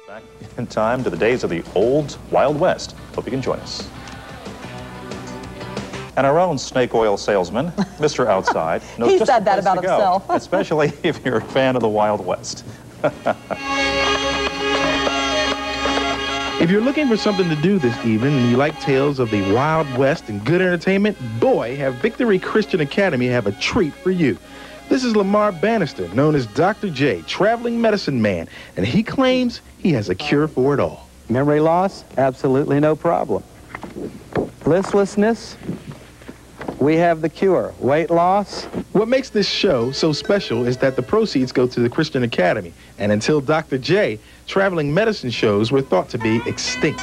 Back in time to the days of the old Wild West. Hope you can join us. And our own snake oil salesman, Mr. Outside, knows he just said the that place about to go, himself. especially if you're a fan of the Wild West. If you're looking for something to do this evening and you like tales of the Wild West and good entertainment, boy, have Victory Christian Academy have a treat for you. This is Lamar Banister, known as Dr. J, traveling medicine man, and he claims he has a cure for it all. Memory loss? Absolutely no problem. Listlessness? We have the cure. Weight loss? What makes this show so special is that the proceeds go to the Christian Academy, and until Dr. J, traveling medicine shows were thought to be extinct.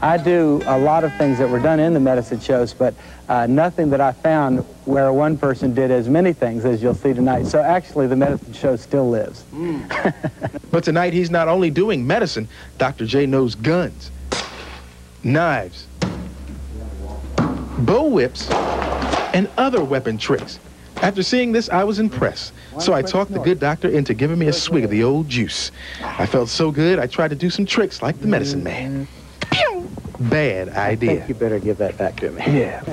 I do a lot of things that were done in the medicine shows, but nothing that I found where one person did as many things as you'll see tonight. So actually, the medicine show still lives. But tonight, he's not only doing medicine, Dr. J knows guns, knives, bow whips, and other weapon tricks. After seeing this, I was impressed. So I talked the good doctor into giving me a swig of the old juice. I felt so good, I tried to do some tricks like the medicine man. Bad idea. I think you better give that back to me. Yeah.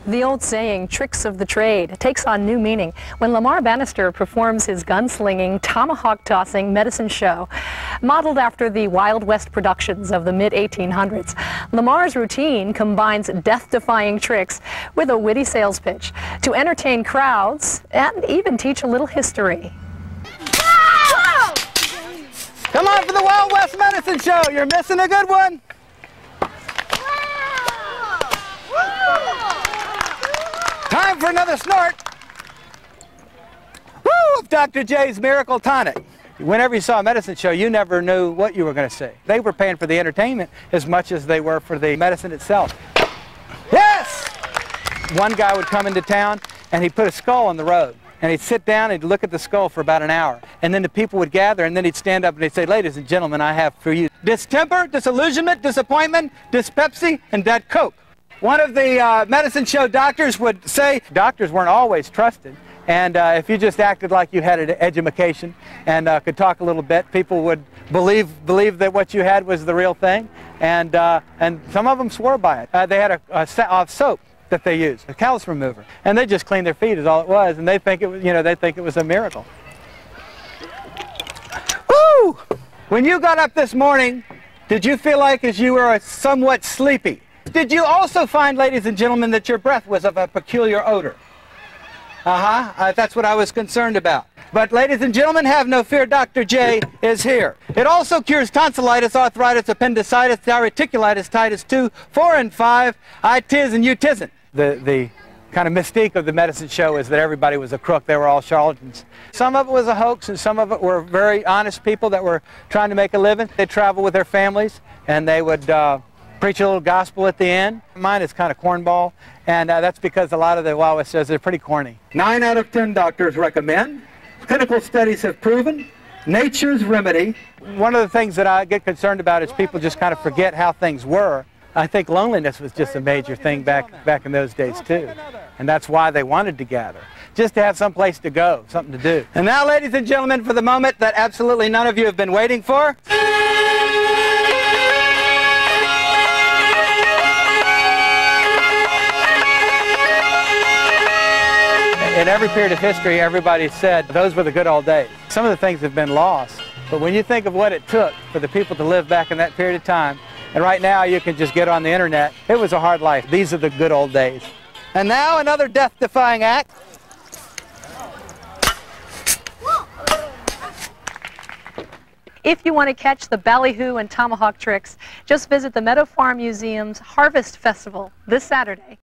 The old saying, tricks of the trade, takes on new meaning when Lamar Banister performs his gunslinging, tomahawk-tossing medicine show. Modeled after the Wild West productions of the mid-1800s, Lamar's routine combines death-defying tricks with a witty sales pitch to entertain crowds and even teach a little history. Come on for the Wild West Medicine Show. You're missing a good one. Time for another snort. Woo! Of Dr. J's Miracle Tonic. Whenever you saw a medicine show, you never knew what you were going to see. They were paying for the entertainment as much as they were for the medicine itself. Yes! One guy would come into town and he'd put a skull on the road. And he'd sit down and he'd look at the skull for about an hour. And then the people would gather and then he'd stand up and he'd say, "Ladies and gentlemen, I have for you distemper, disillusionment, disappointment, dyspepsy, and that Coke." One of the medicine show doctors would say doctors weren't always trusted. And if you just acted like you had an education and could talk a little bit, people would believe that what you had was the real thing. And some of them swore by it. They had a soap that they used, a callus remover, and they just cleaned their feet is all it was, and they think it was, they think it was a miracle. Woo! When you got up this morning, did you feel like as you were somewhat sleepy? Did you also find, ladies and gentlemen, that your breath was of a peculiar odor? That's what I was concerned about. But ladies and gentlemen, have no fear, Dr. J is here. It also cures tonsillitis, arthritis, appendicitis, diverticulitis, titus 2, 4, and 5. I tiz and you tisn't. The kind of mystique of the medicine show is that everybody was a crook. They were all charlatans. Some of it was a hoax, and some of it were very honest people that were trying to make a living. They'd travel with their families, and they would preach a little gospel at the end. Mine is kind of cornball, and that's because a lot of the Wild West shows, they're pretty corny. 9 out of 10 doctors recommend. Clinical studies have proven. Nature's remedy. One of the things that I get concerned about is people just kind of forget how things were. I think loneliness was just a major thing back in those days too. And that's why they wanted to gather. Just to have some place to go, something to do. And now, ladies and gentlemen, for the moment that absolutely none of you have been waiting for. In every period of history, everybody said those were the good old days. Some of the things have been lost. But when you think of what it took for the people to live back in that period of time, and right now you can just get on the internet, it was a hard life. These are the good old days. And now another death-defying act. If you want to catch the ballyhoo and tomahawk tricks, just visit the Meadow Farm Museum's Harvest Festival this Saturday.